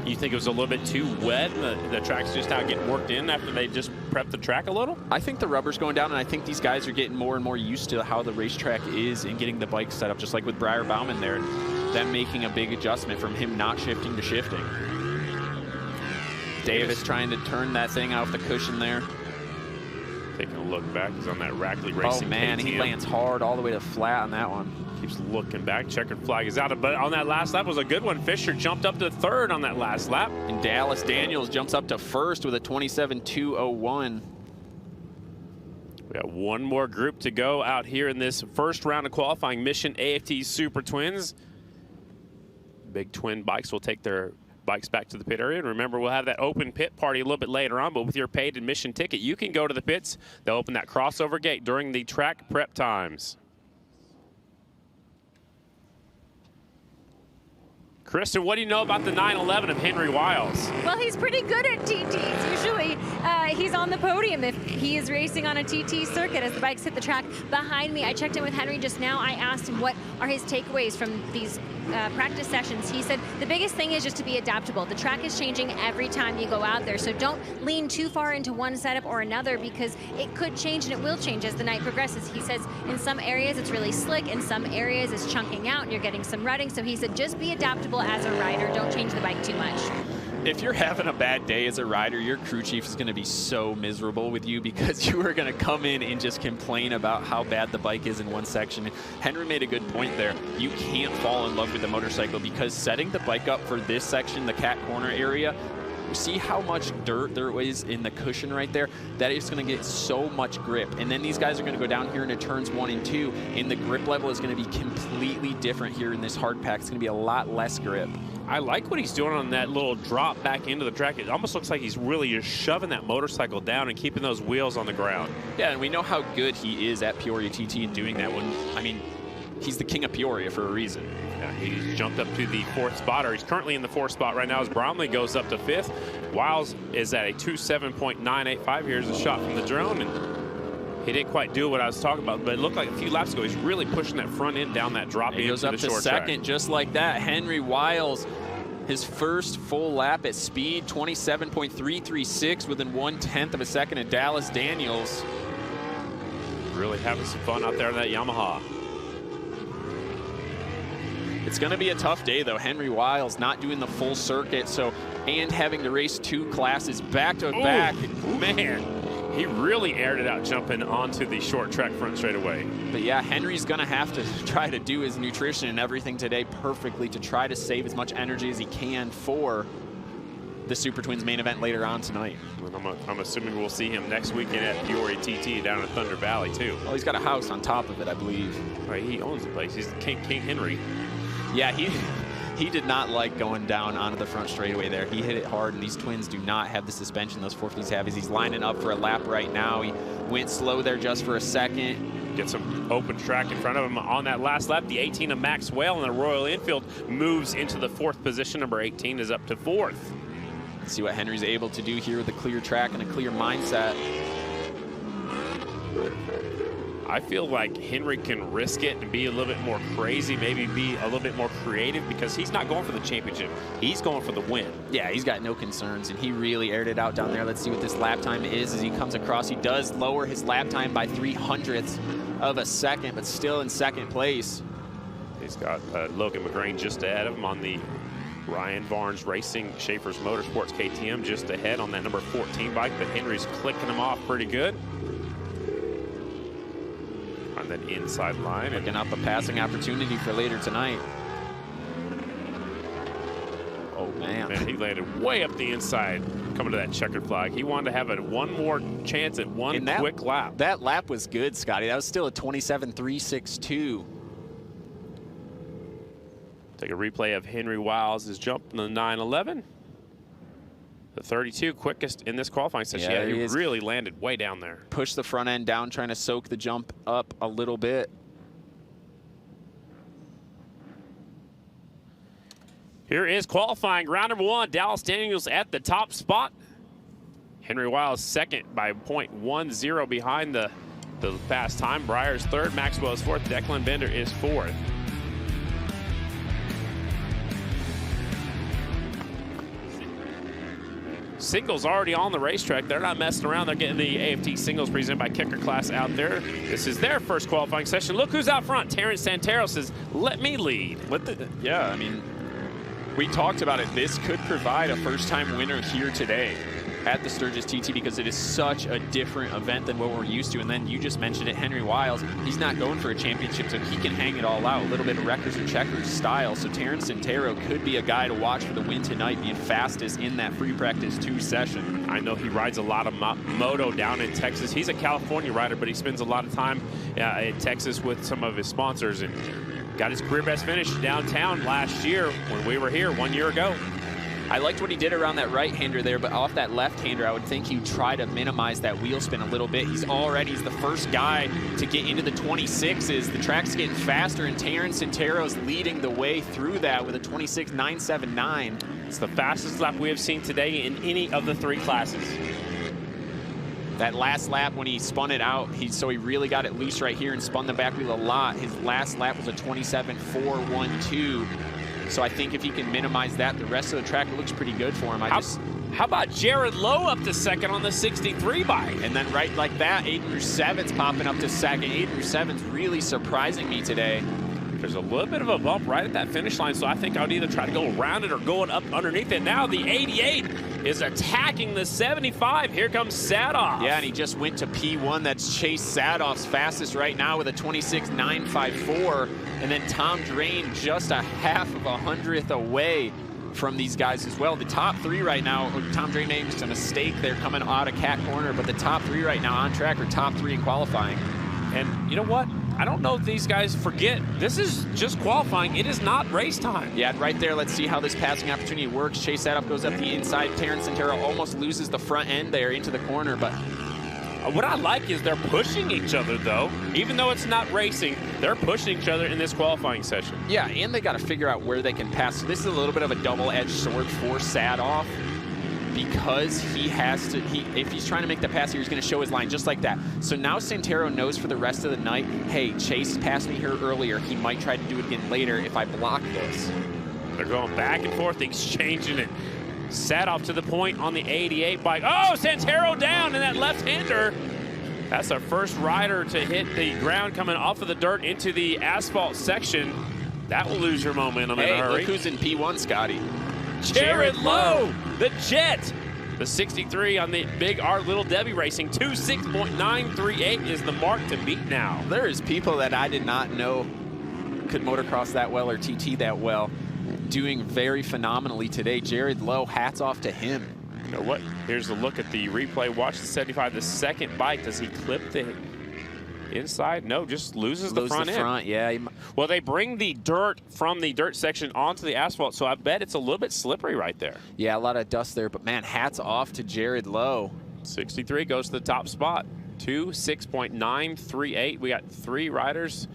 You think it was a little bit too wet? The track's just now getting worked in after they just prepped the track a little? I think the rubber's going down, and I think these guys are getting more and more used to how the racetrack is and getting the bike set up, just like with Briar Bauman there. Them making a big adjustment from him not shifting to shifting. Davis trying to turn that thing off the cushion there. Taking a look back, he's on that Rackley Racing. Oh man, KTM. he lands hard all the way to flat on that one. Keeps looking back, checkered flag is out, but on that last lap was a good one. Fisher jumped up to third on that last lap. And Dallas Daniels jumps up to first with a 27.201. We got one more group to go out here in this first round of qualifying. Mission AFT Super Twins. Big twin bikes will take their bikes back to the pit area. And remember, we'll have that open pit party a little bit later on, but with your paid admission ticket, you can go to the pits. They'll open that crossover gate during the track prep times. Kristen, what do you know about the 911 of Henry Wiles? Well, he's pretty good at TTs. Usually he's on the podium if he is racing on a TT circuit as the bikes hit the track behind me. I checked in with Henry just now. I asked him what are his takeaways from these practice sessions. He said the biggest thing is just to be adaptable. The track is changing every time you go out there, so don't lean too far into one setup or another because it could change and it will change as the night progresses. He says in some areas it's really slick, in some areas it's chunking out and you're getting some rutting, so he said just be adaptable as a rider. Don't change the bike too much. If you're having a bad day as a rider, your crew chief is going to be so miserable with you because you are going to come in and just complain about how bad the bike is in one section. Henry made a good point there. You can't fall in love with the motorcycle because setting the bike up for this section, the cat corner area, see how much dirt there is in the cushion right there? That is going to get so much grip. And then these guys are going to go down here into turns 1 and 2, and the grip level is going to be completely different here in this hard pack. It's going to be a lot less grip. I like what he's doing on that little drop back into the track. It almost looks like he's really just shoving that motorcycle down and keeping those wheels on the ground. Yeah, and we know how good he is at Peoria TT in doing that. I mean, he's the king of Peoria for a reason. Yeah, he's jumped up to the 4th spot, or he's currently in the 4th spot right now as Bromley goes up to 5th. Wiles is at a 27.985. Here's a shot from the drone, and he didn't quite do what I was talking about, but it looked like a few laps ago he's really pushing that front end down that drop into the short track. He goes up to second just like that. Henry Wiles, his first full lap at speed, 27.336 within 1/10 of a second of Dallas Daniels. Really having some fun out there in that Yamaha. It's going to be a tough day, though. Henry Wiles not doing the full circuit, and having to race 2 classes back to back. Man, he really aired it out jumping onto the short track front straightaway. But yeah, Henry's going to have to try to do his nutrition and everything today perfectly to try to save as much energy as he can for the Super Twins main event later on tonight. I'm assuming we'll see him next weekend at Peoria TT down in Thunder Valley, too. Well, he's got a house on top of it, I believe. Right, he owns the place. He's King Henry. Yeah, he did not like going down onto the front straightaway there. He hit it hard, and these twins do not have the suspension those 450s have. He's lining up for a lap right now. He went slow there just for a second. Get some open track in front of him on that last lap. The 18 of Max Whale in the Royal Enfield moves into the 4th position. Number 18 is up to 4th. Let's see what Henry's able to do here with a clear track and a clear mindset. I feel like Henry can risk it and be a little bit more crazy, maybe be a little bit more creative, because he's not going for the championship. He's going for the win. Yeah, he's got no concerns, and he really aired it out down there. Let's see what this lap time is as he comes across. He does lower his lap time by 0.03 of a second, but still in 2nd place. He's got Logan McGrain just ahead of him on the Ryan Barnes Racing Schaefer's Motorsports KTM just ahead on that number 14 bike, but Henry's clicking him off pretty good. On that inside line. Looking up a passing opportunity for later tonight. Oh, man. He landed way up the inside coming to that checkered flag. He wanted to have one more chance at one quick lap. That lap was good, Scotty. That was still a 27.362. Take a replay of Henry Wiles' jump in the 911. The 32 quickest in this qualifying session. Yeah, he really landed way down there. Push the front end down, trying to soak the jump up a little bit. Here is qualifying round number 1. Dallas Daniels at the top spot. Henry Wiles 2nd by 0.10 behind the fast time. Breyer's 3rd, Maxwell is 4th, Declan Bender is 4th. singles already on the racetrack. They're not messing around. They're getting the AFT singles presented by Kicker class out there. This is their first qualifying session. Look who's out front. Terrence Santero says, let me lead. Yeah, I mean, we talked about it. This could provide a first-time winner here today at the Sturgis TT because it is such a different event than what we're used to. And then you just mentioned it, Henry Wiles, he's not going for a championship, so he can hang it all out. A little bit of records or checkers style. So Terrence Santero could be a guy to watch for the win tonight, being fastest in that free practice 2 session. I know he rides a lot of moto down in Texas. He's a California rider, but he spends a lot of time in Texas with some of his sponsors, and got his career best finish downtown last year when we were here 1 year ago. I liked what he did around that right-hander there, but off that left-hander, I would think he'd try to minimize that wheel spin a little bit. He's the first guy to get into the 26s. The track's getting faster, and Terrence Santero's leading the way through that with a 26.979. It's the fastest lap we have seen today in any of the 3 classes. That last lap when he spun it out, so he really got it loose right here and spun the back wheel a lot. His last lap was a 27.412. So I think if he can minimize that, the rest of the track looks pretty good for him. How about Jared Lowe up to second on the 63 bike? And then right like that, Aiden Roussevet's popping up to second. Aiden Roussevet's really surprising me today. There's a little bit of a bump right at that finish line, so I think I would either try to go around it or going up underneath it. Now the 88 is attacking the 75. Here comes Sadoff. Yeah, and he just went to P1. That's Chase Sadoff's fastest right now with a 26.954. And then Tom Drain just a half of a hundredth away from these guys as well. The top 3 right now, Tom Drain made just a mistake there coming out of Cat Corner, but the top 3 right now on track are top 3 in qualifying. And you know what? I don't know if these guys forget, this is just qualifying. It is not race time. Yeah, right there, let's see how this passing opportunity works. Chase Sadoff goes up the inside. Terrence Santero almost loses the front end there into the corner, but what I like is they're pushing each other, though. Even though it's not racing, they're pushing each other in this qualifying session. Yeah, and they got to figure out where they can pass. So this is a little bit of a double-edged sword for Sadoff, because he has to, if he's trying to make the pass here, he's going to show his line just like that. So now Santero knows for the rest of the night, hey, Chase passed me here earlier. He might try to do it again later if I block this. They're going back and forth, exchanging it. Sadoff to the point on the 88 bike. Oh, Santero down in that left-hander. That's our first rider to hit the ground coming off of the dirt into the asphalt section. That will lose your momentum in a hurry. Look who's in P1, Scotty. Jared Lowe, the Jet. The 63 on the big R Little Debbie Racing. 26.938 is the mark to beat now. There is people that I did not know could motocross that well or TT that well, doing very phenomenally today. Jared Lowe, hats off to him. You know what? Here's a look at the replay. Watch the 75, the second bike. Does he clip the inside? No, just loses the front end. Yeah. Well, they bring the dirt from the dirt section onto the asphalt, so I bet it's a little bit slippery right there. Yeah, a lot of dust there, but man, hats off to Jared Lowe. 63 goes to the top spot. 6.938. We got 3 riders.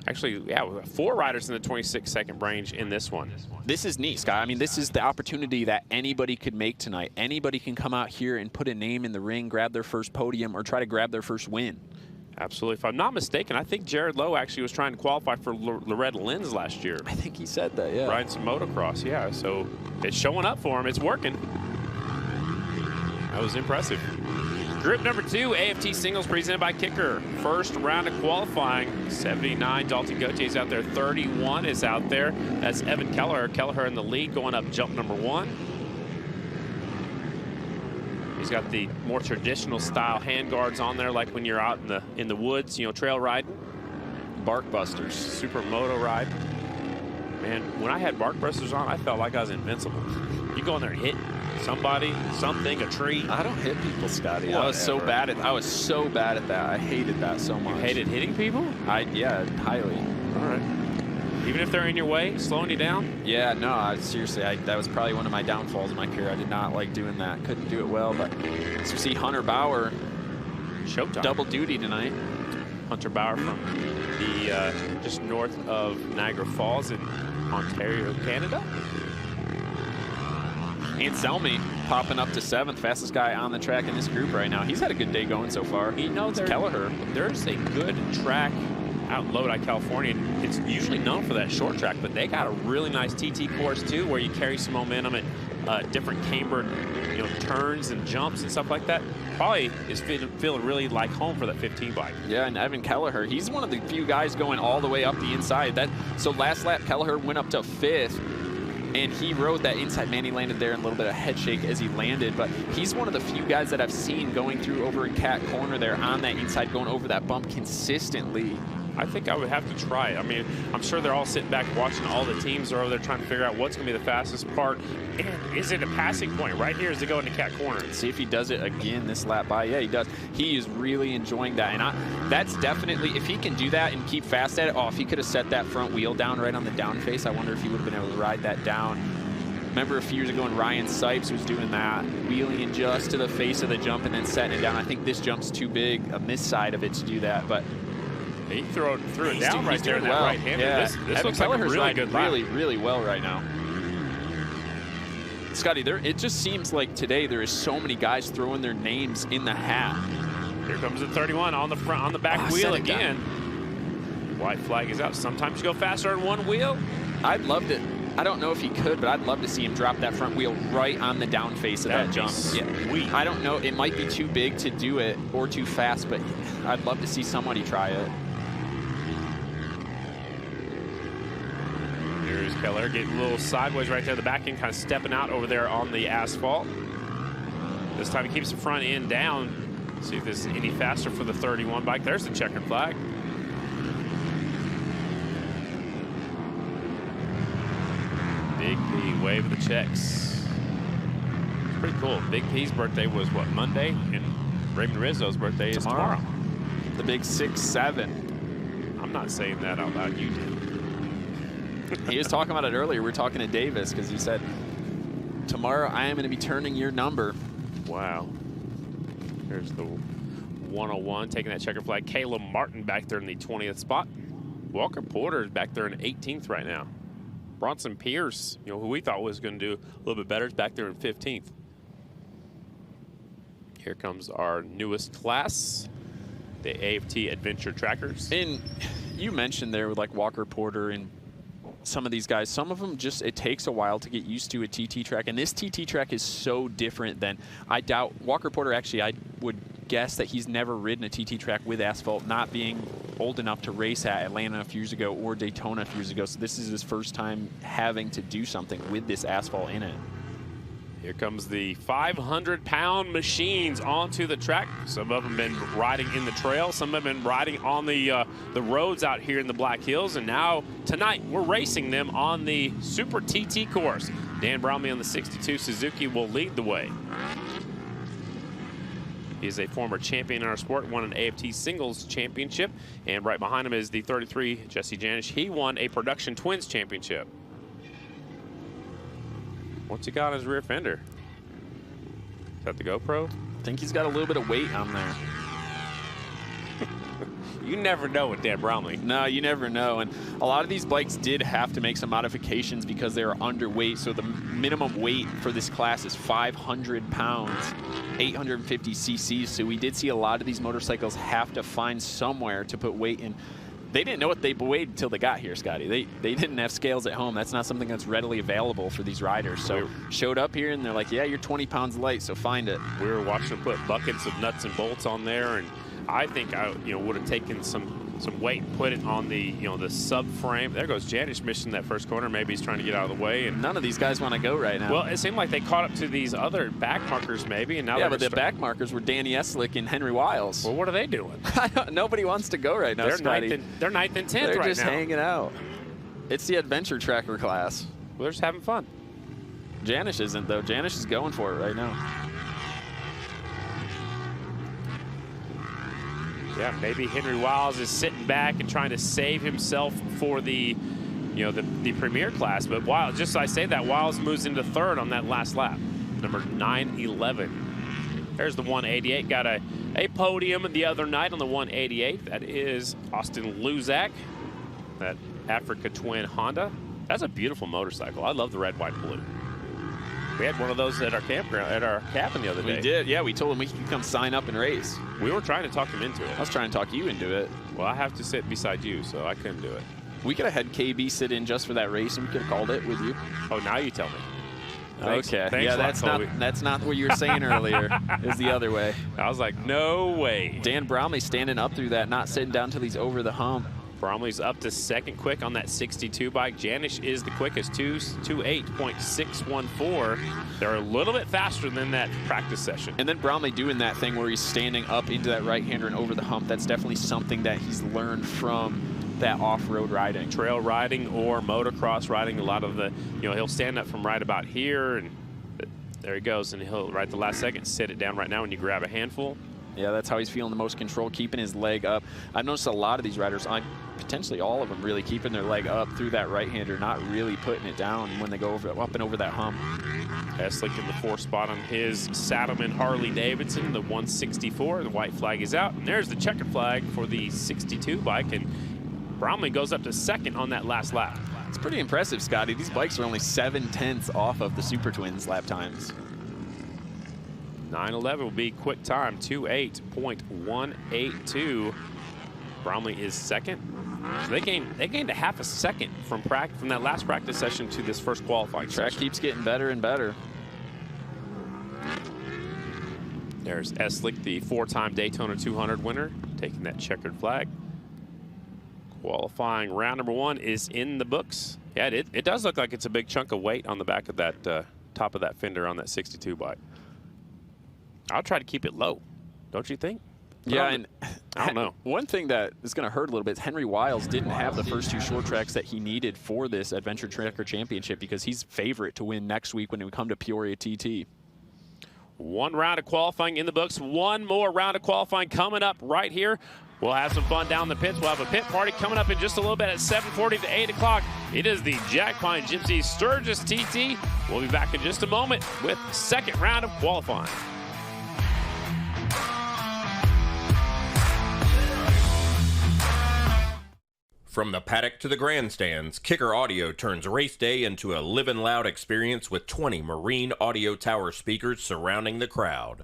Actually, yeah, 4 riders in the 26-second range in this one. This is neat, Scott. I mean, this is the opportunity that anybody could make tonight. Anybody can come out here and put a name in the ring, grab their first podium, or try to grab their first win. Absolutely. If I'm not mistaken, I think Jared Lowe actually was trying to qualify for Loretta Lynn's last year. I think he said that, yeah. Riding some motocross, yeah. So it's showing up for him. It's working. That was impressive. Group number 2, AFT singles presented by Kicker. First round of qualifying. 79, Dalton Gautier's out there. 31 is out there. That's Evan Kelleher. Kelleher in the lead going up jump number 1. He's got the more traditional style handguards on there, like when you're out in the woods, you know, trail riding. Bark Busters. Super moto ride. Man, when I had Bark Busters on, I felt like I was invincible. You go in there and hit somebody, something, a tree. I don't hit people, Scotty. Whatever. I was so bad at that. I hated that so much. You hated hitting people? Yeah, highly. All right. Even if they're in your way, slowing you down? Yeah, no, seriously, that was probably one of my downfalls in my career. I did not like doing that. Couldn't do it well, but as you see, Hunter Bauer, Showtime. Double duty tonight. Hunter Bauer from the just north of Niagara Falls in Ontario, Canada. Anselmi popping up to 7th, fastest guy on the track in this group right now. He's had a good day going so far. You know, Kelleher. There's a good track out in Lodi, California. It's usually known for that short track, but they got a really nice TT course too, where you carry some momentum at different cambered, turns and jumps and stuff like that, probably is feeling really like home for that 15 bike. Yeah, and Evan Kelleher, he's one of the few guys going all the way up the inside. So last lap, Kelleher went up to 5th, and he rode that inside. Man, he landed there in a little bit of head shake as he landed, but he's one of the few guys that I've seen going through over in Cat Corner there on that inside, going over that bump consistently. I think I would have to try it. I mean, I'm sure they're all sitting back watching. All the teams are over there trying to figure out what's going to be the fastest part. And is it a passing point right here as they go into Cat Corner? See if he does it again this lap by. Yeah, he does. He is really enjoying that. And that's definitely, if he can do that and keep fast at it, if he could have set that front wheel down right on the down face, I wonder if he would have been able to ride that down. Remember a few years ago when Ryan Sipes was doing that, wheeling in just to the face of the jump and then setting it down. I think this jump's too big on this side of it to do that, but he threw it down right there in that right hand. Yeah. This looks like a really good lap. Really well right now. Scotty, it just seems like today there is so many guys throwing their names in the hat. Here comes the 31 on the front, on the back wheel again. White flag is out. Sometimes you go faster on one wheel. I'd love to. I don't know if he could, but I'd love to see him drop that front wheel right on the down face of that jump. Sweet. I don't know. It might be too big to do it or too fast, but I'd love to see somebody try it. Here's Keller getting a little sideways right there. The back end kind of stepping out over there on the asphalt. This time he keeps the front end down. See if this is any faster for the 31 bike. There's the checkered flag. Big P, wave of the checks. It's pretty cool. Big P's birthday was what, Monday? And Raymond Rizzo's birthday is tomorrow. The big 6-7. I'm not saying that out loud. You did. He was talking about it earlier. We were talking to Davis because he said, tomorrow I am going to be turning your number. Wow. Here's the 101 taking that checker flag. Caleb Martin back there in the 20th spot. Walker Porter is back there in 18th right now. Bronson Pierce, who we thought was going to do a little bit better, is back there in 15th. Here comes our newest class, the AFT Adventure Trackers. And you mentioned there with like Walker Porter and some of these guys, some of them just, it takes a while to get used to a TT track. And this TT track is so different than, I doubt, Walker Porter actually, I would guess that he's never ridden a TT track with asphalt, not being old enough to race at Atlanta a few years ago or Daytona a few years ago. So this is his first time having to do something with this asphalt in it. Here comes the 500-pound machines onto the track. Some of them have been riding in the trail. Some have been riding on the roads out here in the Black Hills. And now, tonight, we're racing them on the Super TT course. Dan Bromley on the 62 Suzuki will lead the way. He is a former champion in our sport, won an AFT Singles Championship. And right behind him is the 33, Jesse Janish. He won a Production Twins Championship. What's he got on his rear fender? Is that the GoPro? I think he's got a little bit of weight on there. You never know with Dan Bromley. No, you never know. And a lot of these bikes did have to make some modifications because they were underweight. So the minimum weight for this class is 500 pounds, 850 cc's. So we did see a lot of these motorcycles have to find somewhere to put weight in. They didn't know what they weighed until they got here, Scotty. They didn't have scales at home. That's not something that's readily available for these riders. So showed up here and they're like, yeah, you're 20 pounds light, so find it. We were watching them put buckets of nuts and bolts on there, and I think I would have taken some weight and put it on the the subframe. There goes Janish missing that first corner. Maybe he's trying to get out of the way. And none of these guys want to go right now. Well, it seemed like they caught up to these other back markers maybe, and now yeah, but the back markers were Danny Eslick and Henry Wiles. Well, what are they doing? Nobody wants to go right now. They're Scotty. They're 9th and 10th they're right now. They're just hanging out. It's the adventure tracker class. Well, they're just having fun. Janish isn't though. Janish is going for it right now. Yeah, maybe Henry Wiles is sitting back and trying to save himself for the, the premier class. But Wiles, just as I say that, Wiles moves into third on that last lap, number 911. There's the 188. Got a podium the other night on the 188. That is Austin Luzak, that Africa Twin Honda. That's a beautiful motorcycle. I love the red, white, blue. We had one of those at our campground, at our cabin the other day. We did, yeah. We told him we could come sign up and race. We were trying to talk him into it. I was trying to talk you into it. Well, I have to sit beside you, so I couldn't do it. We could have had KB sit in just for that race, and we could have called it with you. Oh, now you tell me. Thanks, Okay. thanks Yeah, a lot, that's not what you were saying earlier. It was the other way. I was like, no way. Dan Bromley standing up through that, not sitting down till he's over the hump. Bromley's up to second quick on that 62 bike. Janish is the quickest, 2:28.614. They're a little bit faster than that practice session. And then Bromley doing that thing where he's standing up into that right-hander and over the hump. That's definitely something that he's learned from that off-road riding. Trail riding or motocross riding, a lot of the, he'll stand up from right about here, and there he goes, and he'll, right the last second, sit it down right now when you grab a handful. Yeah, that's how he's feeling the most control, keeping his leg up. I've noticed a lot of these riders, potentially all of them, really keeping their leg up through that right-hander, not really putting it down when they go up and over that hump. Eslick in the 4th spot on his Saddleman Harley-Davidson, the 164. The white flag is out, and there's the checkered flag for the 62 bike, and Bromley goes up to second on that last lap. It's pretty impressive, Scotty. These bikes are only 7/10 off of the Super Twins lap times. 9:11 will be quick time, 2:08.182. Bromley is second. So they gained a half a second from that last practice session to this first qualifying Track session. keeps getting better and better. There's Eslick, the 4-time Daytona 200 winner, taking that checkered flag. Qualifying round number 1 is in the books. Yeah, it does look like it's a big chunk of weight on the back of that top of that fender on that 62 bike. I'll try to keep it low, don't you think? Yeah, and I don't know. One thing that is going to hurt a little bit is Henry Wiles didn't have the first 2 short tracks that he needed for this Adventure Tracker Championship because he's favorite to win next week when we come to Peoria TT. 1 round of qualifying in the books. 1 more round of qualifying coming up right here. We'll have some fun down the pits. We'll have a pit party coming up in just a little bit at 7:40 to 8 o'clock. It is the Jackpine Gypsies Sturgis TT. We'll be back in just a moment with 2nd round of qualifying. From the paddock to the grandstands, Kicker Audio turns race day into a living loud experience with 20 Marine Audio Tower speakers surrounding the crowd.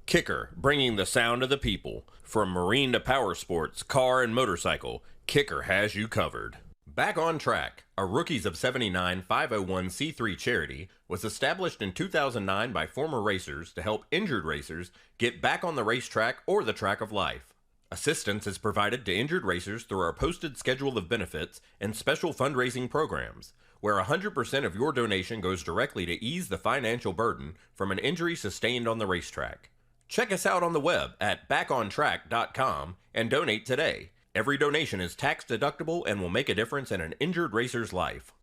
Kicker, bringing the sound of the people. From marine to power sports, car and motorcycle, Kicker has you covered. Back on Track, a Rookies of 79 501c3 charity, was established in 2009 by former racers to help injured racers get back on the racetrack or the track of life. Assistance is provided to injured racers through our posted schedule of benefits and special fundraising programs, where 100% of your donation goes directly to ease the financial burden from an injury sustained on the racetrack. Check us out on the web at backontrack.com and donate today. Every donation is tax deductible and will make a difference in an injured racer's life.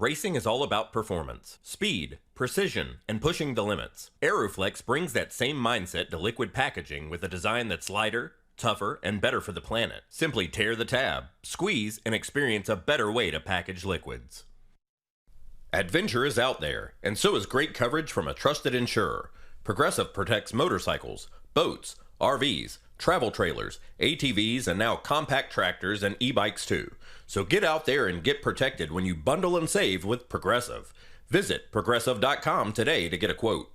Racing is all about performance, speed, precision, and pushing the limits. Aeroflex brings that same mindset to liquid packaging with a design that's lighter, tougher, and better for the planet. Simply tear the tab, squeeze, and experience a better way to package liquids. Adventure is out there, and so is great coverage from a trusted insurer. Progressive protects motorcycles, boats, RVs, travel trailers, ATVs, and now compact tractors and e-bikes too. So get out there and get protected when you bundle and save with Progressive. Visit Progressive.com today to get a quote.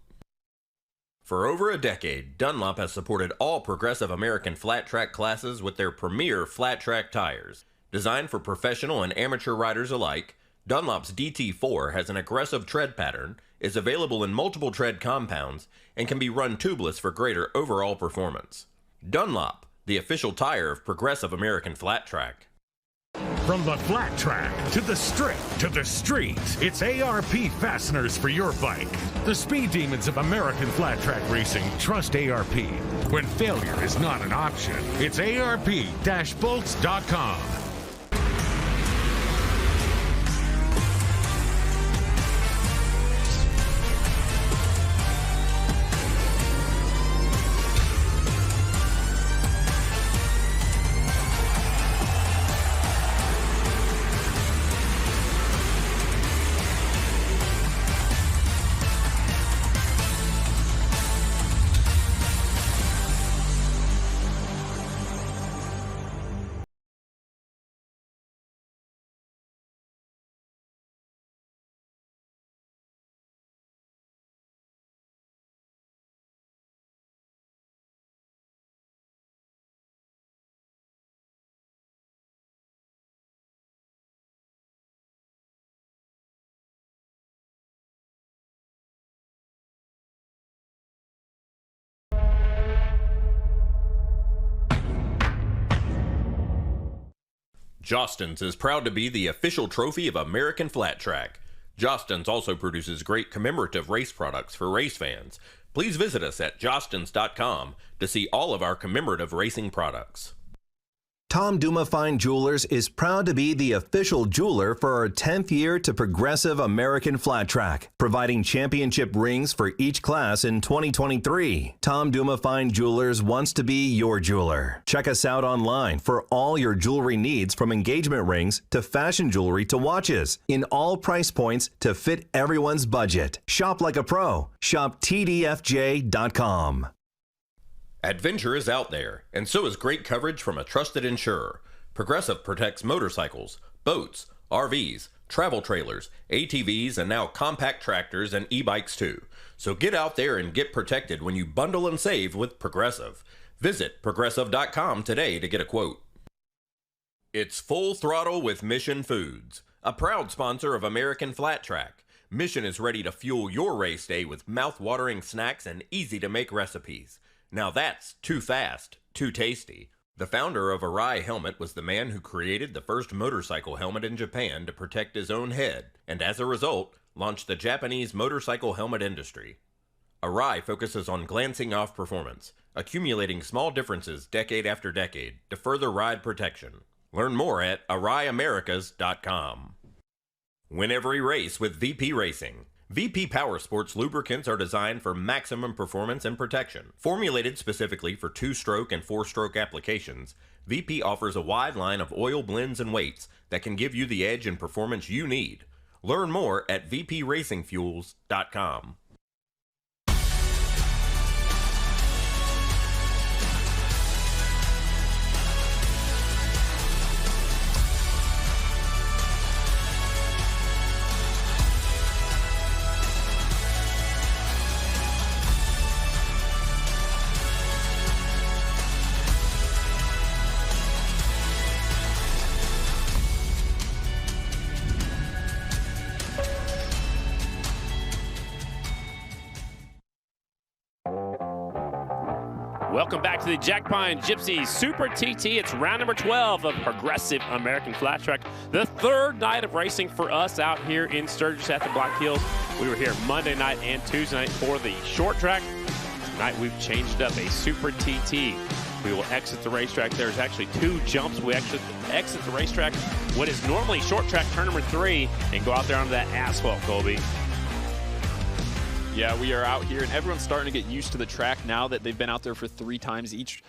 For over a decade, Dunlop has supported all Progressive American flat track classes with their premier flat track tires. Designed for professional and amateur riders alike, Dunlop's DT4 has an aggressive tread pattern, is available in multiple tread compounds, and can be run tubeless for greater overall performance. Dunlop, the official tire of Progressive American Flat Track. From the flat track to the strip to the street, it's ARP fasteners for your bike. The speed demons of American flat track racing trust ARP. When failure is not an option, it's ARP-bolts.com. Jostens is proud to be the official trophy of American Flat Track. Jostens also produces great commemorative race products for race fans. Please visit us at jostens.com to see all of our commemorative racing products. Tom Duma Fine Jewelers is proud to be the official jeweler for our 10th year to Progressive American Flat Track, providing championship rings for each class in 2023. Tom Duma Fine Jewelers wants to be your jeweler. Check us out online for all your jewelry needs, from engagement rings to fashion jewelry to watches, in all price points to fit everyone's budget. Shop like a pro. Shop tdfj.com. Adventure is out there, and so is great coverage from a trusted insurer. Progressive protects motorcycles, boats, RVs, travel trailers, ATVs, and now compact tractors and e-bikes too. So get out there and get protected when you bundle and save with Progressive. Visit progressive.com today to get a quote. It's Full Throttle with Mission Foods, a proud sponsor of American Flat Track. Mission is ready to fuel your race day with mouth-watering snacks and easy-to-make recipes. Now that's too fast, too tasty. The founder of Arai Helmet was the man who created the first motorcycle helmet in Japan to protect his own head, and as a result, launched the Japanese motorcycle helmet industry. Arai focuses on glancing off performance, accumulating small differences decade after decade to further ride protection. Learn more at AraiAmericas.com. Win every race with VP Racing. VP Power Sports lubricants are designed for maximum performance and protection. Formulated specifically for 2-stroke and 4-stroke applications, VP offers a wide line of oil blends and weights that can give you the edge and performance you need. Learn more at vpracingfuels.com. Welcome back to the Jackpine Gypsies Super TT. It's round number 12 of Progressive American Flat Track. The third night of racing for us out here in Sturgis at the Black Hills. We were here Monday night and Tuesday night for the short track. Tonight we've changed up a Super TT. We will exit the racetrack. There's actually 2 jumps. We actually exit the racetrack, what is normally short track, turn number 3, and go out there onto that asphalt, Colby. Yeah, we are out here, and everyone's starting to get used to the track now that they've been out there for 3 times. Each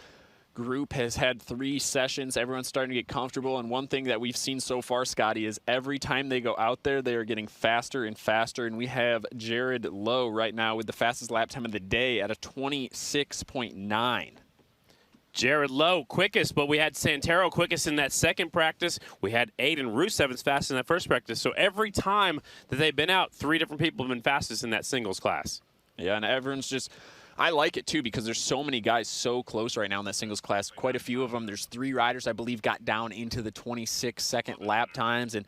group has had 3 sessions. Everyone's starting to get comfortable, and one thing that we've seen so far, Scotty, is every time they go out there, they are getting faster and faster, and we have Jared Lowe right now with the fastest lap time of the day at a 26.9. Jared Lowe, quickest, but we had Santero quickest in that second practice. We had Aiden Rusev's fastest in that first practice. So every time that they've been out, 3 different people have been fastest in that singles class. Yeah, and everyone's just, I like it too because there's so many guys so close right now in that singles class. Quite a few of them. There's 3 riders, I believe, got down into the 26-second lap times. And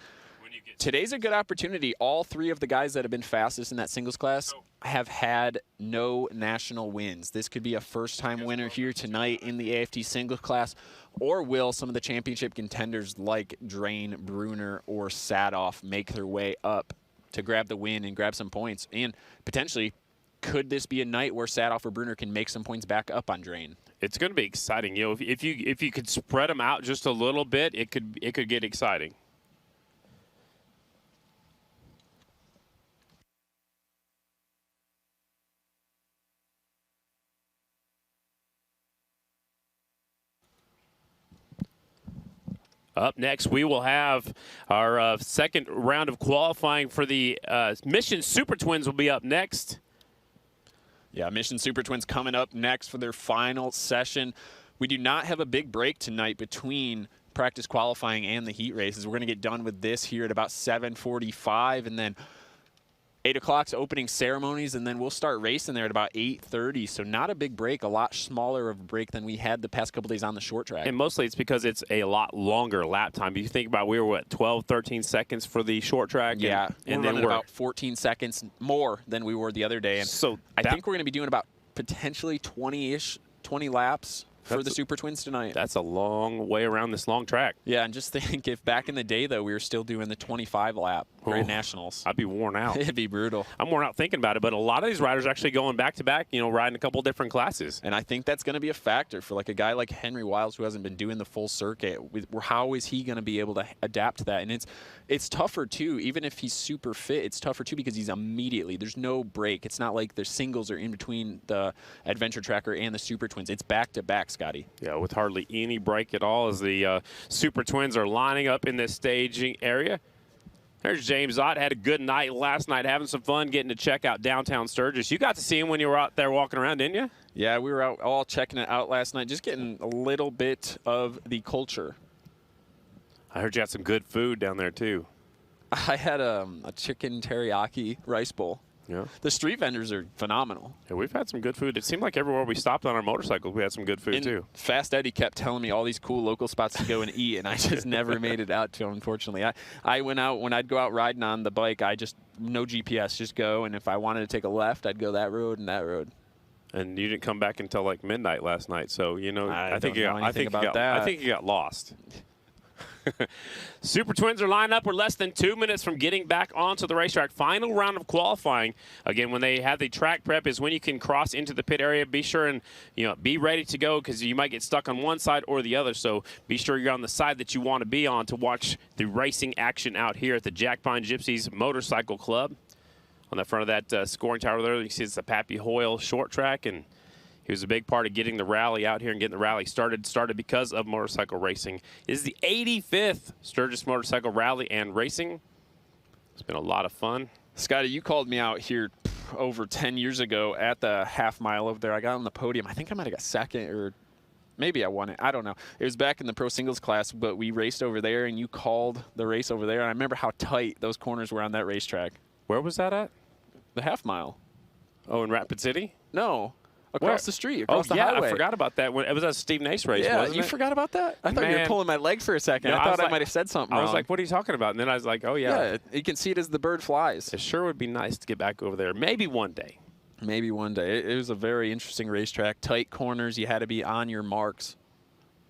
today's a good opportunity. All 3 of the guys that have been fastest in that singles class have had no national wins. This could be a first-time winner here tonight in the AFT singles class, or will some of the championship contenders like Drain, Bruner, or Sadoff make their way up to grab the win and grab some points? And potentially, could this be a night where Sadoff or Bruner can make some points back up on Drain? It's going to be exciting. You know, if you could spread them out just a little bit, it could get exciting. Up next, we will have our second round of qualifying for the Mission Super Twins will be up next. Yeah, Mission Super Twins coming up next for their final session. We do not have a big break tonight between practice qualifying and the heat races. We're going to get done with this here at about 7:45, and then 8 o'clock's opening ceremonies, and then we'll start racing there at about 8:30. So not a big break, a lot smaller of a break than we had the past couple days on the short track. And mostly it's because it's a lot longer lap time. If you think about it, we were, what, 12, 13 seconds for the short track? Yeah, and we're then running about 14 seconds more than we were the other day. And so I think we're going to be doing about potentially 20 laps for the Super Twins tonight. That's a long way around this long track. Yeah, and just think if back in the day, though, we were still doing the 25-lap Grand Nationals. I'd be worn out. It'd be brutal. I'm worn out thinking about it, but a lot of these riders are actually going back-to-back, you know, riding a couple different classes. And I think that's going to be a factor for like a guy like Henry Wiles who hasn't been doing the full circuit. How is he going to be able to adapt to that? And it's tougher, too. Even if he's super fit, it's tougher, too, because he's immediately. There's no break. It's not like there's singles are in between the Adventure Tracker and the Super Twins. It's back-to-back, Scotty. Yeah, with hardly any break at all as the Super Twins are lining up in this staging area. There's James Ott. Had a good night last night, having some fun, getting to check out downtown Sturgis. You got to see him when you were out there walking around, didn't you? Yeah, we were out all checking it out last night, just getting a little bit of the culture. I heard you had some good food down there, too. I had a chicken teriyaki rice bowl. Yeah. The street vendors are phenomenal. Yeah, we've had some good food. It seemed like everywhere we stopped on our motorcycles, we had some good food, too. Fast Eddie kept telling me all these cool local spots to go and eat, and I just never made it out to them, unfortunately. I went out, when I'd go out riding on the bike, no GPS, just go, and if I wanted to take a left, I'd go that road and that road. And you didn't come back until like midnight last night, so, you know, I think you got lost. Super Twins are lined up. We're less than 2 minutes from getting back onto the racetrack. Final round of qualifying. Again, when they have the track prep is when you can cross into the pit area. Be sure and be ready to go because you might get stuck on one side or the other. So be sure you're on the side that you want to be on to watch the racing action out here at the Jackpine Gypsies Motorcycle Club. On the front of that scoring tower there, you see it's the Pappy Hoyle short track, and he was a big part of getting the rally out here and getting the rally started because of motorcycle racing. This is the 85th Sturgis Motorcycle Rally and Racing. It's been a lot of fun. Scotty, you called me out here over 10 years ago at the half mile over there. I got on the podium. I think I might have got second, or maybe I won it. I don't know. It was back in the pro singles class, but we raced over there, and you called the race over there. And I remember how tight those corners were on that racetrack. Where was that at? The half mile. Oh, in Rapid City? No. Across the street, across the yeah, highway. I forgot about that. It was a Steve Nace race, yeah, wasn't you it? forgot about that? I thought you were pulling my leg for a second. No, I thought I like, might have said something wrong. I was like, what are you talking about? And then I was like, oh, yeah. Yeah, you can see it as the bird flies. It sure would be nice to get back over there. Maybe one day. Maybe one day. It was a very interesting racetrack. Tight corners. You had to be on your marks.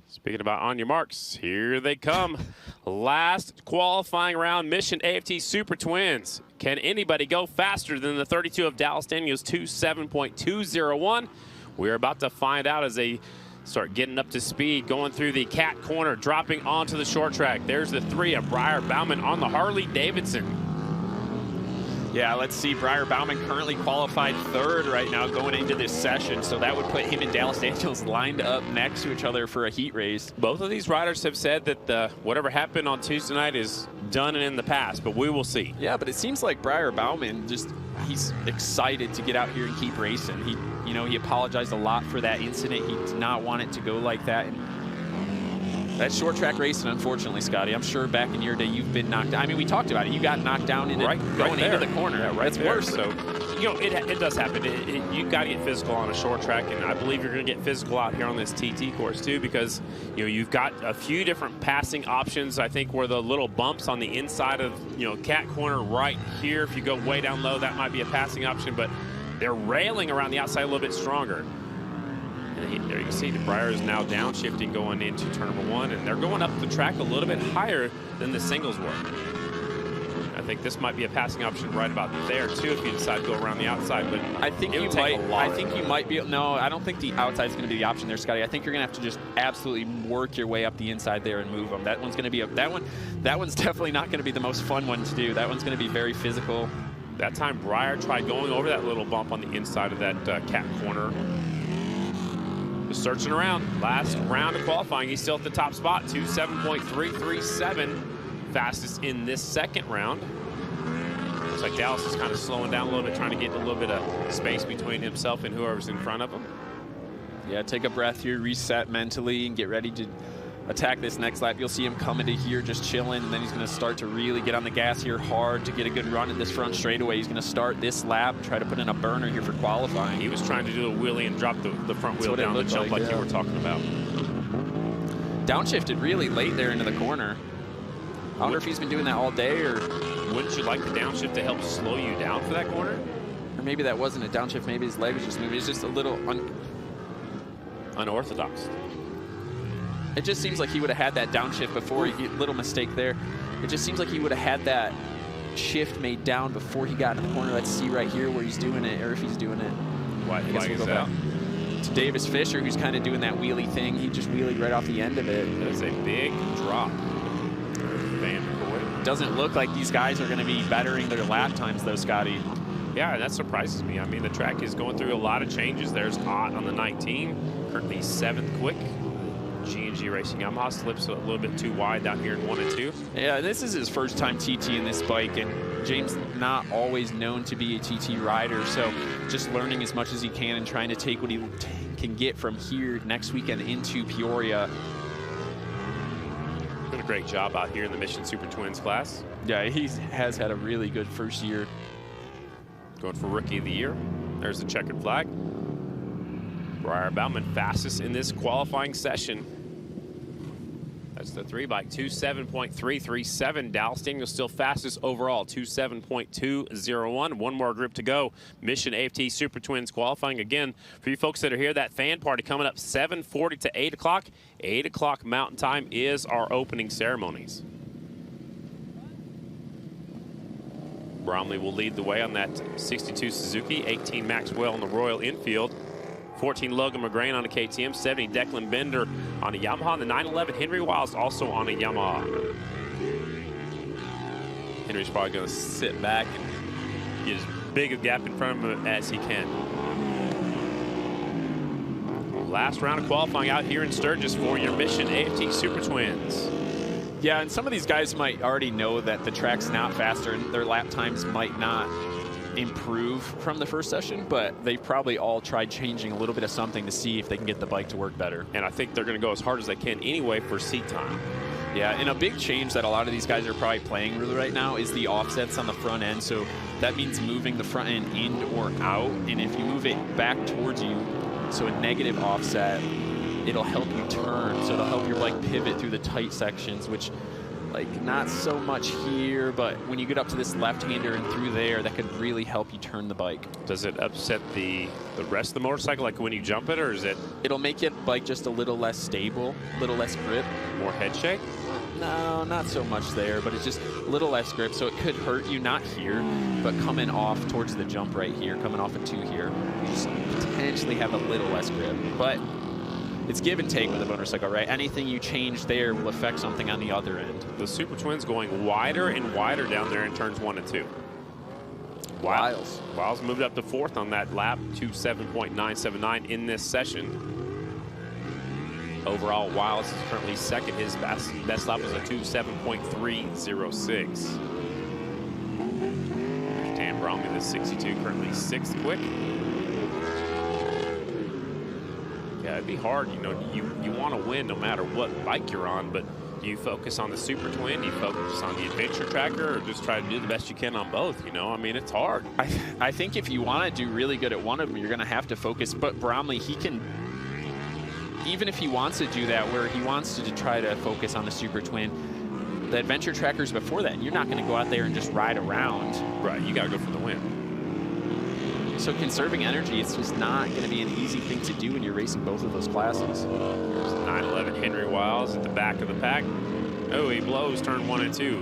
Speaking about on your marks, here they come. Last qualifying round, Mission AFT Super Twins. Can anybody go faster than the 32 of Dallas Daniels 27.201? We're about to find out as they start getting up to speed, going through the cat corner, dropping onto the short track. There's the 3 of Briar Bauman on the Harley Davidson. Yeah, let's see. Briar Bauman currently qualified 3rd right now going into this session, so that would put him and Dallas Daniels lined up next to each other for a heat race. Both of these riders have said that whatever happened on Tuesday night is done and in the past, but we will see. Yeah, but it seems like Briar Bauman he's excited to get out here and keep racing. He apologized a lot for that incident. He did not want it to go like that. And that short track racing, unfortunately, Scotty, I'm sure back in your day you've been knocked down. I mean, we talked about it. You got knocked down going into the corner. Yeah, right. That's there. worse. So, it does happen. You've got to get physical on a short track, and I believe you're going to get physical out here on this TT course too, because you've got a few different passing options. I think where the little bumps on the inside of cat corner right here. If you go way down low, that might be a passing option, but they're railing around the outside a little bit stronger. And there you can see the Briar is now downshifting going into turn number 1, and they're going up the track a little bit higher than the singles were. I think this might be a passing option right about there too if you decide to go around the outside. But I think you might be. No, I don't think the outside is going to be the option there, Scotty. I think you're going to have to just absolutely work your way up the inside there and move them. That one's going to be that one's definitely not going to be the most fun one to do. That one's going to be very physical. That time Briar tried going over that little bump on the inside of that cat corner. Just searching around. Last round of qualifying, he's still at the top spot, 27.337. Fastest in this second round. Looks like Dallas is kind of slowing down a little bit, trying to get a little bit of space between himself and whoever's in front of him. Yeah, take a breath here, reset mentally, and get ready to attack this next lap. You'll see him coming to here just chilling, and then he's going to start to really get on the gas here hard to get a good run at this front straightaway. He's going to start this lap, try to put in a burner here for qualifying. He was trying to do a wheelie and drop the front wheel down the jump like you were talking about. Downshifted really late there into the corner. I wonder if he's been doing that all day, or wouldn't you like the downshift to help slow you down for that corner? Or maybe that wasn't a downshift. Maybe his leg was just moving. It's just a little unorthodox. It just seems like he would have had that downshift before. Little mistake there. It just seems like he would have had that shift made down before he got in the corner. Let's see right here where he's doing it, or if he's doing it. Why is we'll that? To Davis Fisher, who's kind of doing that wheelie thing. He just wheelied right off the end of it. That is a big drop. Doesn't look like these guys are going to be bettering their lap times, though, Scotty. Yeah, that surprises me. I mean, the track is going through a lot of changes. There's Ott on the 19, currently 7th quick. G&G Racing Yamaha slips a little bit too wide down here in 1 and 2. Yeah, this is his first time TT in this bike, and James not always known to be a TT rider, so just learning as much as he can and trying to take what he can get from here next weekend into Peoria. Did a great job out here in the Mission Super Twins class. Yeah, he has had a really good first year. Going for Rookie of the Year. There's the checkered flag. Briar Bauman fastest in this qualifying session. That's the 3-bike, 27.337. Dallas Daniels still fastest overall, 27.201. One more group to go. Mission AFT Super Twins qualifying. Again, for you folks that are here, that fan party coming up 7:40 to 8 o'clock. 8 o'clock Mountain Time is our opening ceremonies. Bromley will lead the way on that 62 Suzuki, 18 Maxwell on the Royal Enfield, 14 Logan McGrain on a KTM, 70 Declan Bender on a Yamaha, and the 911 Henry Wiles also on a Yamaha. Henry's probably going to sit back and get as big a gap in front of him as he can. Last round of qualifying out here in Sturgis for your Mission AFT Super Twins. Yeah, and some of these guys might already know that the track's not faster and their lap times might not improve from the first session, but they've probably all tried changing a little bit of something to see if they can get the bike to work better. And I think they're going to go as hard as they can anyway for seat time. Yeah, and a big change that a lot of these guys are probably playing with right now is the offsets on the front end. So that means moving the front end in or out, and if you move it back towards you, so a negative offset, it'll help you turn. So it'll help your bike pivot through the tight sections, which like not so much here, but when you get up to this left-hander and through there, that could really help you turn the bike. Does it upset the rest of the motorcycle, like when you jump it, or is it? It'll make your bike just a little less stable, a little less grip. More head shake? No, not so much there, but it's just a little less grip, so it could hurt you, not here, but coming off towards the jump right here, coming off of 2 here, you just potentially have a little less grip. But it's give and take with a motorcycle, right? Anything you change there will affect something on the other end. The Super Twins going wider and wider down there in turns 1 and 2. Wiles moved up to 4th on that lap, 27.979 in this session. Overall, Wiles is currently 2nd. His best lap was a 27.306. Dan Bromley, the 62, currently 6th quick. Yeah, it'd be hard, you know, you want to win no matter what bike you're on, but do you focus on the Super Twin, do you focus on the Adventure Tracker, or just try to do the best you can on both, you know? I mean, it's hard. I think if you want to do really good at one of them, you're going to have to focus, but Bromley, he can, even if he wants to do that, where he wants to try to focus on the Super Twin, the Adventure Trackers before that, you're not going to go out there and just ride around. Right, you got to go for the win. So conserving energy, it's just not going to be an easy thing to do when you're racing both of those classes. There's 911 Henry Wiles at the back of the pack. Oh, he blows turn 1 and 2.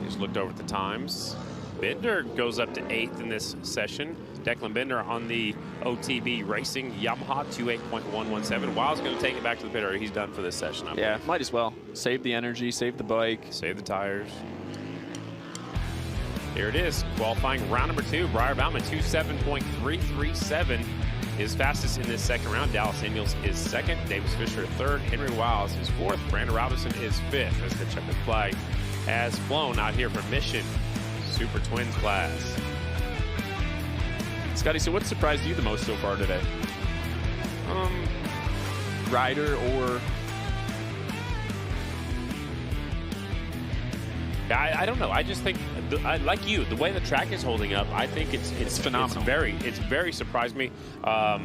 Just looked over at the times. Bender goes up to 8th in this session. Declan Bender on the OTB Racing Yamaha 28.117. Wiles going to take it back to the pit area. He's done for this session. Yeah, might as well. Save the energy, save the bike. Save the tires. Here it is, qualifying round number 2. Briar Bauman, 27.337 is fastest in this second round. Dallas Daniels is 2nd. Davis Fisher 3rd. Henry Wiles is 4th. Brandon Robinson is 5th as the checkered flag has flown out here for Mission Super Twins class. Scotty, so what surprised you the most so far today? Rider or... I don't know. I just think, like you, the way the track is holding up, I think it's phenomenal. It's very surprised me. Yeah,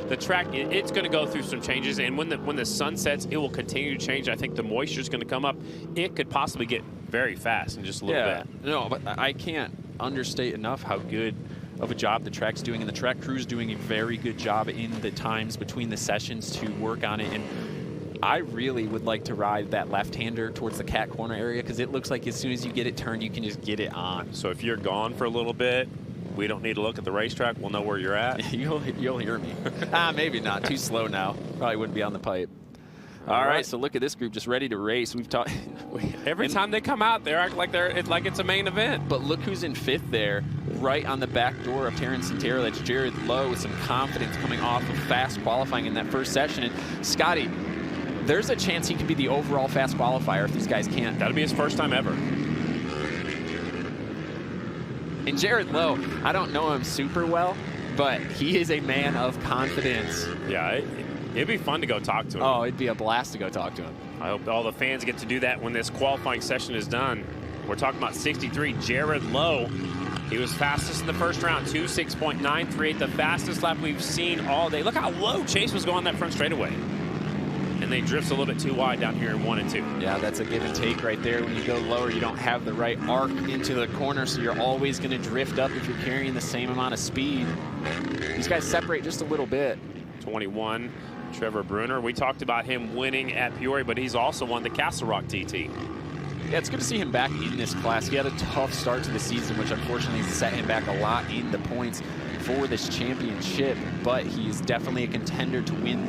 the track, it's going to go through some changes, and when the sun sets, it will continue to change. I think the moisture is going to come up. It could possibly get very fast in just a little bit. No, but I can't understate enough how good of a job the track's doing, and the track crew's doing a very good job in the times between the sessions to work on it. And I really would like to ride that left-hander towards the cat corner area, because it looks like as soon as you get it turned, you can just get it on. So if you're gone for a little bit, we don't need to look at the racetrack. We'll know where you're at. You'll hear me. Maybe not. Too slow now. Probably wouldn't be on the pipe. All right, so look at this group just ready to race. We've talked every time they come out, they act like it's a main event. But look who's in 5th there, right on the back door of Terrence Santero. That's Jared Lowe with some confidence coming off of fast qualifying in that first session. And Scotty, there's a chance he could be the overall fast qualifier if these guys can't. That'll be his first time ever. And Jared Lowe, I don't know him super well, but he is a man of confidence. Yeah, it'd be fun to go talk to him. Oh, it'd be a blast to go talk to him. I hope all the fans get to do that when this qualifying session is done. We're talking about 63, Jared Lowe. He was fastest in the first round, 2:06.938, the fastest lap we've seen all day. Look how low Chase was going that front straightaway. And they drifts a little bit too wide down here in 1 and 2. Yeah, that's a give and take right there. When you go lower, you don't have the right arc into the corner, so you're always going to drift up if you're carrying the same amount of speed. These guys separate just a little bit. 21, Trevor Bruner. We talked about him winning at Peoria, but he's also won the Castle Rock TT. Yeah, it's good to see him back in this class. He had a tough start to the season, which unfortunately has set him back a lot in the points for this championship, but he's definitely a contender to win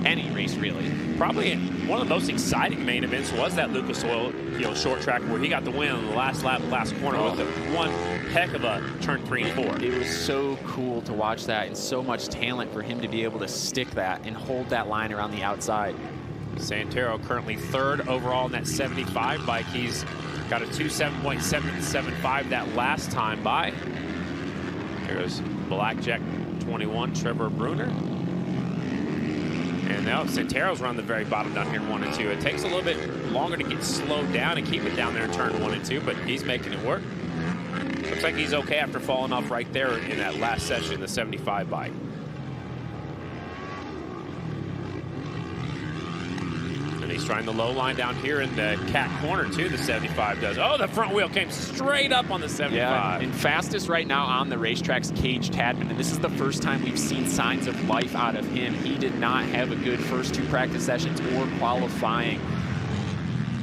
any race, really. Probably one of the most exciting main events was that Lucas Oil, short track where he got the win on the last lap, last corner with one heck of a turn 3 and 4. It was so cool to watch that, and so much talent for him to be able to stick that and hold that line around the outside. Santero currently 3rd overall in that 75 bike. He's got a 2:7.775 that last time by. There's Blackjack 21, Trevor Bruner. And now Santero's run the very bottom down here in 1 and 2. It takes a little bit longer to get slowed down and keep it down there in turn 1 and 2, but he's making it work. Looks like he's okay after falling off right there in that last session, the 75 bike. And he's trying the low line down here in the cat corner too, the 75 does. Oh, the front wheel came straight up on the 75. Yeah, and fastest right now on the racetrack's Cage Tadman, and this is the first time we've seen signs of life out of him. He did not have a good first 2 practice sessions or qualifying.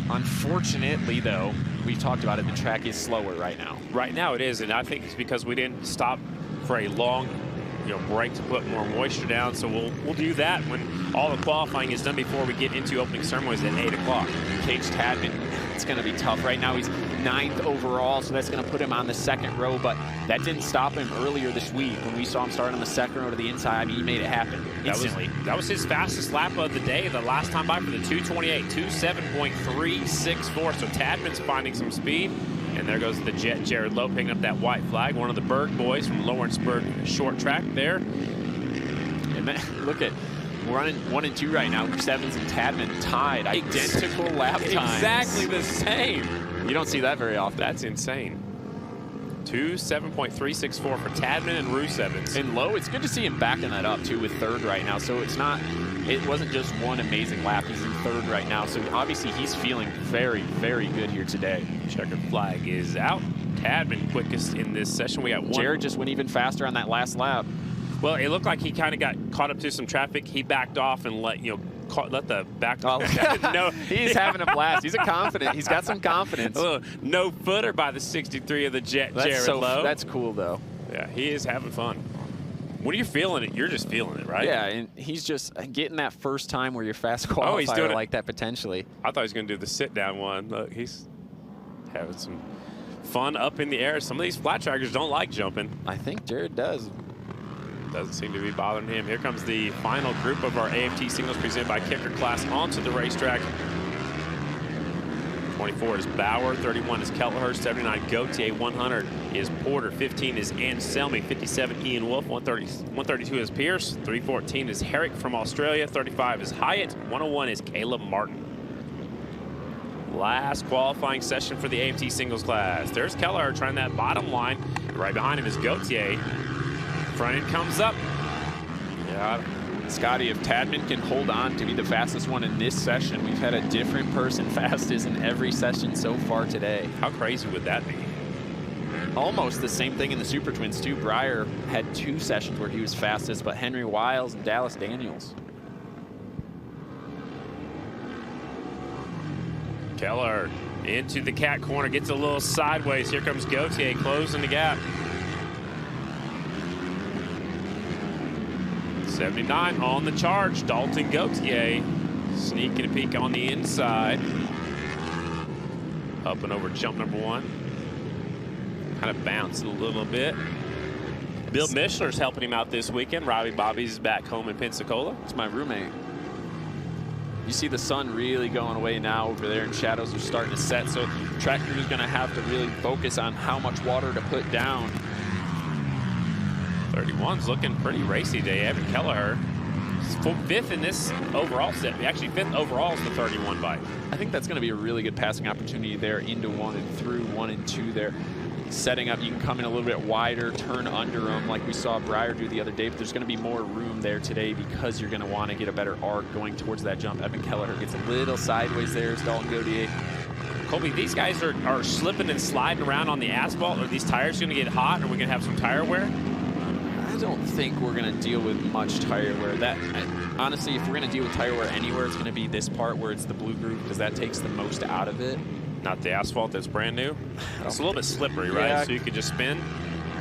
Unfortunately, though, we talked about it, the track is slower right now. Right now it is, and I think it's because we didn't stop for a long break to put more moisture down, so we'll do that when all the qualifying is done before we get into opening ceremonies at 8 o'clock. Cage Tadman, it's going to be tough. Right now he's 9th overall, so that's going to put him on the 2nd row, but that didn't stop him earlier this week when we saw him start on the 2nd row to the inside. I mean, he made it happen instantly. That was his fastest lap of the day, the last time by for the 2:28, 2:7.364, so Tadman's finding some speed. And there goes the Jet, Jared Lowe, picking up that white flag. One of the Berg boys from Lawrenceburg short track there. And then, look at, we're running 1 and 2 right now. Sevens and Tadman tied, identical lap times. Exactly the same. You don't see that very often. That's insane. 2:7.364 for Tadman and Rue Sevens. And Lowe, it's good to see him backing that up too with 3rd right now. So it wasn't just one amazing lap. He's in 3rd right now. So obviously he's feeling very, very good here today. Checkered flag is out. Tadman quickest in this session. We got one. Jared just went even faster on that last lap. Well, it looked like he kind of got caught up to some traffic. He backed off and let the back. Oh, no, he's having a blast. He's He's got some confidence. A little no footer by the 63 of the Jet, Jared Lowe. That's cool though. Yeah, he is having fun. When you're feeling it, you're just feeling it, right? Yeah, and he's just getting that first time where you're fast qualifier he's doing like that potentially. I thought he was going to do the sit-down one. Look, he's having some fun up in the air. Some of these flat trackers don't like jumping. I think Jared does. Doesn't seem to be bothering him. Here comes the final group of our AFT singles presented by Kicker Class onto the racetrack. 24 is Bauer, 31 is Kelleher, 79 Gautier, 100 is Porter, 15 is Anselmi, 57 Ian Wolf, 132 is Pierce, 314 is Herrick from Australia, 35 is Hyatt, 101 is Caleb Martin. Last qualifying session for the AFT singles class. There's Kelleher trying that bottom line. Right behind him is Gautier. Front end comes up. Yeah, Scotty, if Tadman can hold on to be the fastest one in this session, we've had a different person fastest in every session so far today. How crazy would that be? Almost the same thing in the Super Twins too. Breyer had 2 sessions where he was fastest, but Henry Wiles and Dallas Daniels. Keller into the cat corner, gets a little sideways. Here comes Gauthier closing the gap. 79 on the charge. Dalton Gauthier sneaking a peek on the inside. Up and over jump number 1. Kind of bouncing a little bit. Bill Mishler's helping him out this weekend. Robbie Bobby's back home in Pensacola. It's my roommate. You see the sun really going away now over there, and shadows are starting to set, so track crew is going to have to really focus on how much water to put down. 31's looking pretty racy today. Evan Kelleher, 5th in this overall set. Actually, 5th overall is the 31 bike. I think that's going to be a really good passing opportunity there into 1 and through 1 and 2 there. Setting up, you can come in a little bit wider, turn under them like we saw Breyer do the other day, but there's going to be more room there today because you're going to want to get a better arc going towards that jump. Evan Kelleher gets a little sideways there as Dalton Gauthier. Colby, these guys are slipping and sliding around on the asphalt. Are these tires going to get hot? Are we going to have some tire wear? I don't think we're going to deal with much tire wear. Honestly, if we're going to deal with tire wear anywhere, it's going to be this part where it's the blue groove because that takes the most out of it. Not the asphalt that's brand new. It's a little bit slippery, right? Yeah. So you could just spin.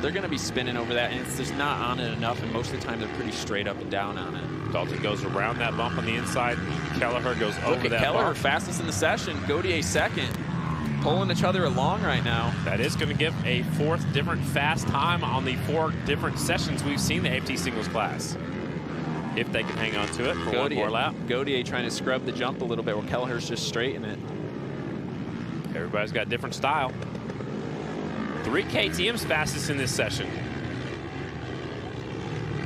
They're going to be spinning over that, and it's just not on it enough, and most of the time they're pretty straight up and down on it. Dalton goes around that bump on the inside. Kelleher goes over that Kelleher bump. fastest in the session. Gauthier second. Pulling each other along right now. That is going to give a 4th different fast time on the 4 different sessions we've seen the AFT singles class. If they can hang on to it for one more lap. Gauthier trying to scrub the jump a little bit, where Kelleher's just straighten it. Everybody's got different style. 3 KTM's fastest in this session.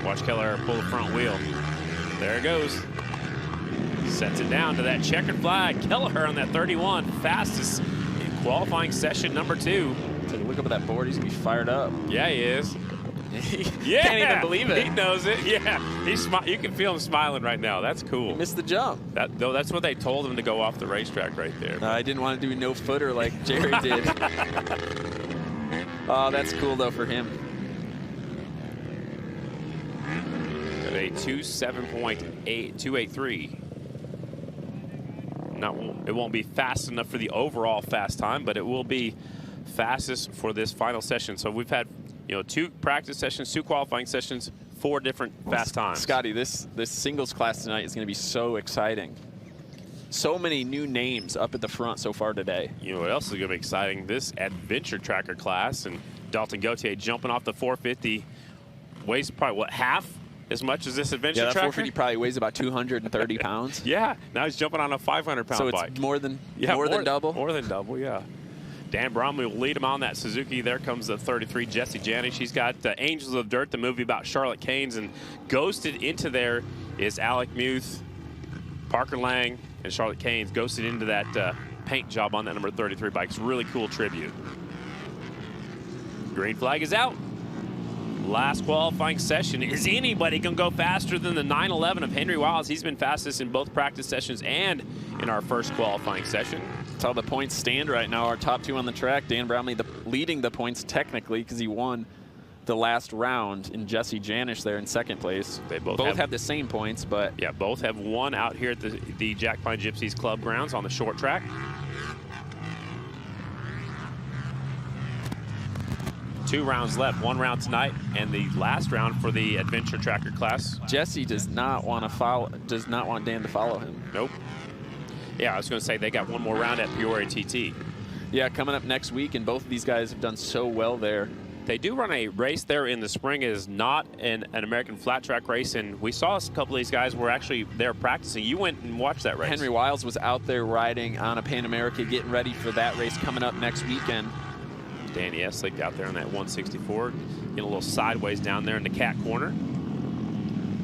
Watch Kelleher pull the front wheel. There it goes. Sets it down to that checkered flag. Kelleher on that 31, fastest in qualifying session number 2. Take a look up at that board. He's going to be fired up. Yeah, he is. Yeah, can't even believe it. He knows it. Yeah, you can feel him smiling right now. That's cool. He missed the jump. That's what they told him to go off the racetrack right there. I didn't want to do no footer like Jerry did. Oh, that's cool though for him. At a 2:07.8283. It won't be fast enough for the overall fast time, but it will be fastest for this final session. So we've had 2 practice sessions, 2 qualifying sessions, 4 different fast times. Scotty, this singles class tonight is going to be so exciting. So many new names up at the front so far today. You know what else is going to be exciting? This adventure tracker class, and Dalton Gauthier jumping off the 450 weighs probably, what, half as much as this adventure tracker? tracker? Yeah, that 450 probably weighs about 230 pounds. Yeah, now he's jumping on a 500-pound bike. So it's more than double? More than double, yeah. Dan Bromley will lead him on that Suzuki. There comes the 33, Jesse Janney. She's got Angels of Dirt, the movie about Charlotte Caines, and ghosted into there is Alec Muth, Parker Lang, and Charlotte Caines ghosted into that paint job on that number 33 bike. It's a really cool tribute. Green flag is out. Last qualifying session. Is anybody going to go faster than the 911 of Henry Wiles? He's been fastest in both practice sessions and in our first qualifying session. That's how the points stand right now. Our top 2 on the track. Dan Brownlee leading the points technically because he won the last round, and Jesse Janish there in second place. They both have the same points, but yeah, both have won out here at the Jackpine Gypsies Club grounds on the short track. Two rounds left, 1 round tonight, and the last round for the adventure tracker class. Jesse does not want Dan to follow him. Nope. Yeah, I was going to say they got 1 more round at Peoria TT. Yeah, coming up next week, and both of these guys have done so well there. They do run a race there in the spring. It is not an American flat track race, and we saw a couple of these guys were actually there practicing. You went and watched that race. Henry Wiles was out there riding on a Pan America, getting ready for that race coming up next weekend. Danny Eslick out there on that 164, getting a little sideways down there in the cat corner.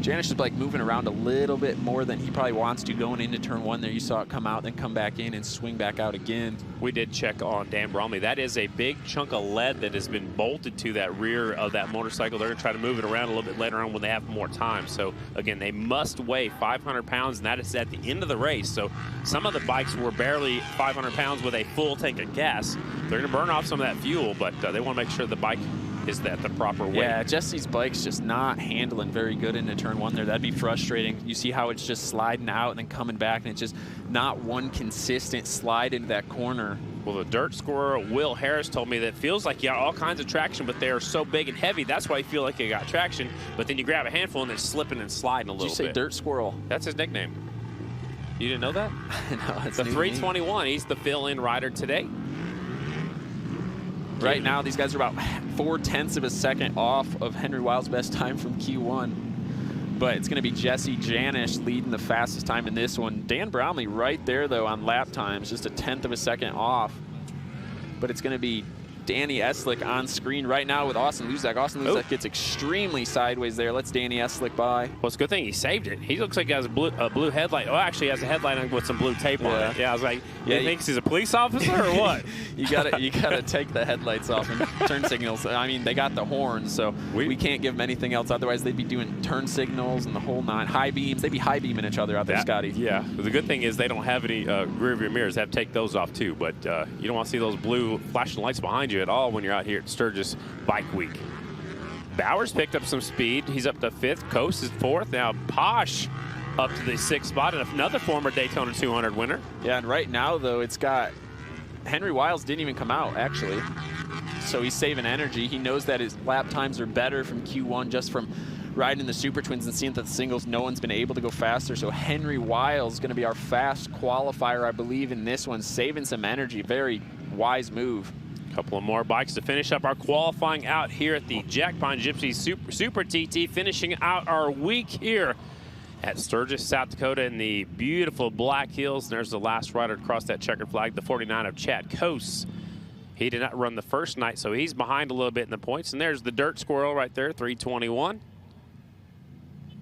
Janish's bike moving around a little bit more than he probably wants to going into turn 1 there. You saw it come out, then come back in and swing back out again. We did check on Dan Bromley. That is a big chunk of lead that has been bolted to that rear of that motorcycle. They're going to try to move it around a little bit later on when they have more time. So, again, they must weigh 500 pounds, and that is at the end of the race. So some of the bikes were barely 500 pounds with a full tank of gas. They're going to burn off some of that fuel, but they want to make sure the bike is that the proper weight. Yeah, Jesse's bike's just not handling very good into turn 1 there. That'd be frustrating. You see how it's just sliding out and then coming back, and it's just not one consistent slide into that corner. Well, the dirt squirrel, Will Harris, told me that it feels like you got all kinds of traction, but they are so big and heavy, that's why you feel like you got traction, but then you grab a handful and it's slipping and sliding a little bit. Did you say dirt squirrel? That's his nickname. You didn't know that? No, it's the 321, he's the fill-in rider today. Right now, these guys are about 0.4 of a second off of Henry Wild's best time from Q1. But it's going to be Jesse Janish leading the fastest time in this one. Dan Brownlee right there, though, on lap times, just 1/10 of a second off. But it's going to be Danny Eslick on screen right now with Austin Luzak. Austin Luzak gets extremely sideways there. Lets Danny Eslick by. Well, it's a good thing he saved it. He looks like he has a blue headlight. Oh, actually, he has a headlight on with some blue tape on it. Yeah, I was like, he thinks he's a police officer or what? you gotta take the headlights off and turn signals. I mean, they got the horns, so we can't give them anything else. Otherwise, they'd be doing turn signals and the whole 9. High beams. They'd be high beaming each other out there, Scotty. Yeah. But the good thing is they don't have any rear view mirrors. They have to take those off too. But you don't want to see those blue flashing lights behind you at all when you're out here at Sturgis Bike Week. Bowers picked up some speed. He's up to 5th. Coase is 4th. Now Posh up to the 6th spot, and another former Daytona 200 winner. Yeah, and right now, though, it's got Henry Wiles didn't even come out, actually. So he's saving energy. He knows that his lap times are better from Q1 just from riding the Super Twins and seeing that the singles, no one's been able to go faster. So Henry Wiles is going to be our fast qualifier, I believe, in this one, saving some energy. Very wise move. Couple of more bikes to finish up our qualifying out here at the Jackpine Gypsies Super TT, finishing out our week here at Sturgis, South Dakota in the beautiful Black Hills. And there's the last rider to cross that checkered flag, the 49 of Chad Coase. He did not run the first night, so he's behind a little bit in the points. And there's the dirt squirrel right there, 321.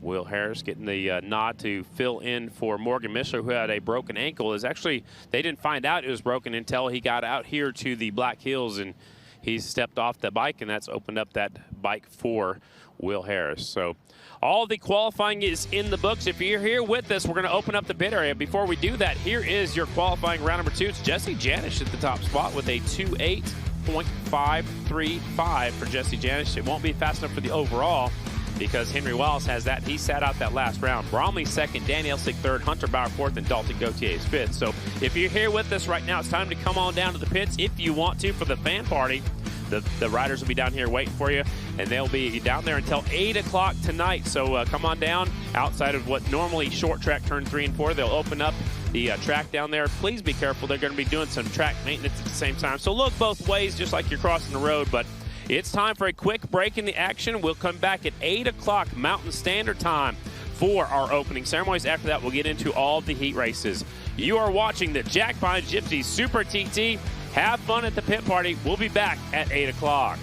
Will Harris getting the nod to fill in for Morgan Mishler, who had a broken ankle. Is actually, they didn't find out it was broken until he got out here to the Black Hills, and he stepped off the bike, and that's opened up that bike for Will Harris. So all the qualifying is in the books. If you're here with us, we're going to open up the pit area. Before we do that, here is your qualifying round number 2. It's Jesse Janish at the top spot with a 2:8.535 for Jesse Janish. It won't be fast enough for the overall, because Henry Wiles has that. He sat out that last round. Bromley 2nd, Danny Elsick 3rd, Hunter Bauer 4th, and Dalton Gauthier is 5th. So if you're here with us right now, it's time to come on down to the pits if you want to for the fan party. The riders will be down here waiting for you, and they'll be down there until 8 o'clock tonight. So come on down outside of what normally short track turn 3 and 4. They'll open up the track down there. Please be careful. They're going to be doing some track maintenance at the same time. So look both ways just like you're crossing the road, but it's time for a quick break in the action. We'll come back at 8 o'clock Mountain Standard Time for our opening ceremonies. After that, we'll get into all of the heat races. You are watching the Jackpine Gypsies Super TT. Have fun at the pit party. We'll be back at 8 o'clock.